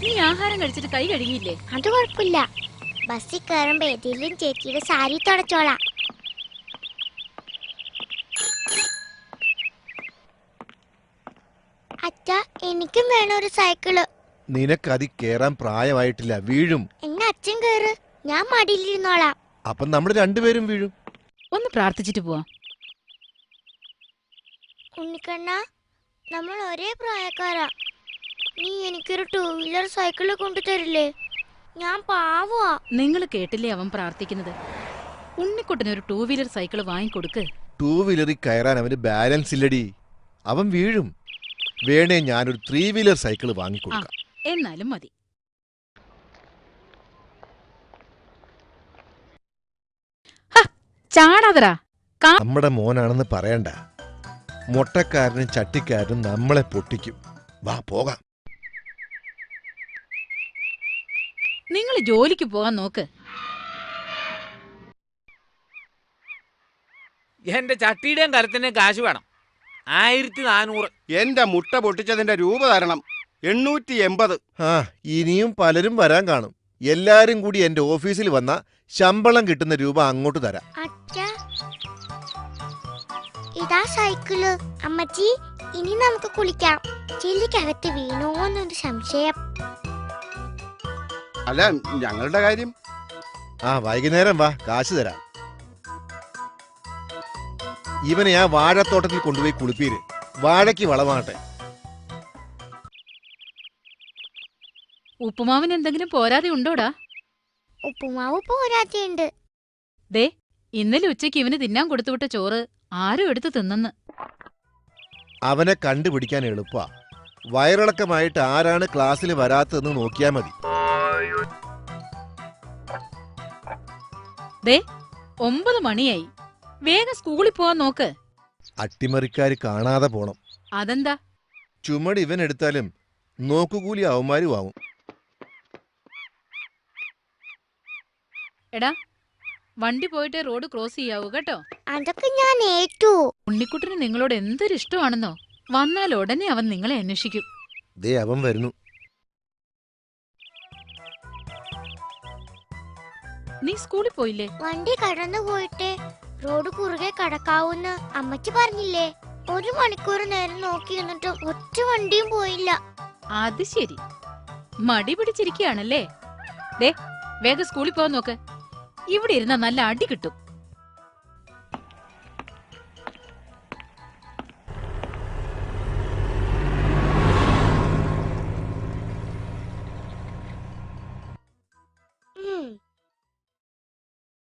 നീ ആഹാരം കഴിച്ചിട്ട് കൈ കഴുകിയില്ലേ? അത് കുഴപ്പമില്ല. ബസ്സിൽ കയറുമ്പോ ഏതെങ്കിലും ചേച്ചിയുടെ സാരി തുടച്ചോളാം. അച്ഛാ, എനിക്കും വേണം ഒരു സൈക്കിള്. നിനക്കതി കേറാൻ പ്രായമായിട്ടില്ല, വീഴും. എന്നെ അച്ഛൻ കേറ്, ഞാൻ മടിയിലിരുന്നോളാം. അപ്പം നമ്മൾ രണ്ടുപേരും വീഴും. ഒന്ന് പ്രാർത്ഥിച്ചിട്ട് പോവാം. ഉണ്ണിക്കണ്ണ, നമ്മൾ ഒരേ പ്രായക്കാരാ. നീ എനിക്കൊരു 2 വീലർ സൈക്കിള് കൊണ്ടുതരില്ലേ? ഞാൻ പാവാ. നിങ്ങൾ കേട്ടില്ലേ അവൻ പ്രാർത്ഥിക്കുന്നത്? ഉണ്ണിക്കുട്ടന് ഒരു 2 വീലർ സൈക്കിള് വാങ്ങിക്കൊടുക്ക്. 2 വീലറിൽ കയറാൻ അവന് ബാലൻസ് ഇല്ലടി, അവൻ വീഴും. വേണേ ഞാനൊരു 3 വീലർ സൈക്കിള് വാങ്ങിക്കൊടുക്കാം. എന്നാലും മതി. ചാടാതരാ. നമ്മുടെ മോനാണെന്ന് പറയണ്ട. മൊട്ടക്കാരനും ചട്ടിക്കാരനും നമ്മളെ പൊട്ടിക്കും. വാ പോകാം. നിങ്ങൾ ജോലിക്ക് പോകാൻ നോക്ക്. എന്റെ ചട്ടിയുടെയും കരത്തിന്റെയും കാശ് വേണം. 1400. എന്റെ മുട്ട പൊട്ടിച്ചതിന്റെ രൂപ തരണം. 880. ആ, ഇനിയും പലരും വരാൻ കാണും. എല്ലാരും കൂടി എന്റെ ഓഫീസിൽ വന്ന ശമ്പളം കിട്ടുന്ന രൂപ അങ്ങോട്ട് തരാം. അച്ഛാ, ഇതാ സൈക്കിള്. അമ്മച്ചി, ഇനി നമുക്ക് കുളിക്കാം. ചെല്ലിക്കകത്ത് വീണോന്നൊരു സംശയം. അല്ല, ഞങ്ങളുടെ കാര്യം. ആ, വൈകുന്നേരം വാ, കാശ് തരാം. ഇവനെ ആ വാഴത്തോട്ടത്തിൽ കൊണ്ടുപോയി കുളിപ്പീര്. വാഴയ്ക്ക് വളമാട്ടെ. ഉപ്പുമാവിന് എന്തെങ്കിലും പോരാതെ ഉണ്ടോടാ? ഉപ്പുമാവ് പോരാത്തയുണ്ട്. ദേ, ഇന്നലെ ഉച്ചയ്ക്ക് ഇവന് തിന്നാൻ കൊടുത്തുവിട്ട ചോറ് ആരും എടുത്ത് തിന്നെന്ന്. അവനെ കണ്ടുപിടിക്കാൻ എളുപ്പാ. വയറിളക്കമായിട്ട് ആരാണ് ക്ലാസ്സിൽ വരാത്തതെന്ന് നോക്കിയാ മതി. ദേ, 9 മണിയായി. വേഗം സ്കൂളിൽ പോവാൻ നോക്ക്. അട്ടിമറിക്കാര് കാണാതെ പോണം. അതെന്താ? ചുമട് ഇവൻ എടുത്താലും നോക്കുകൂലി അവന്മാരും ആവും. എടാ, വണ്ടി പോയിട്ട് റോഡ് ക്രോസ് ചെയ്യാവൂ കേട്ടോ. അതൊക്കെ ഞാൻ ഏറ്റു. ഉണ്ണിക്കുട്ടന് നിങ്ങളോട് എന്തൊരു ഇഷ്ടമാണെന്നോ. വന്നാൽ ഉടനെ അവൻ നിങ്ങളെ അന്വേഷിക്കും. ദേ അവൻ വരുന്നു. നീ സ്കൂളിൽ പോയില്ലേ? വണ്ടി കടന്നു പോയിട്ട് റോഡ് കുറുകെ കടക്കാവൂന്ന് അമ്മച്ചി പറഞ്ഞില്ലേ? 1 മണിക്കൂർ നേരം നോക്കി എന്നിട്ട് ഒറ്റ വണ്ടിയും പോയില്ല. അത് ശരി, മടി പിടിച്ചിരിക്കുകയാണല്ലേ. ദേ, വേഗം സ്കൂളിൽ പോവാൻ നോക്ക്. ഇവിടെ ഇരുന്ന നല്ല അടി കിട്ടും.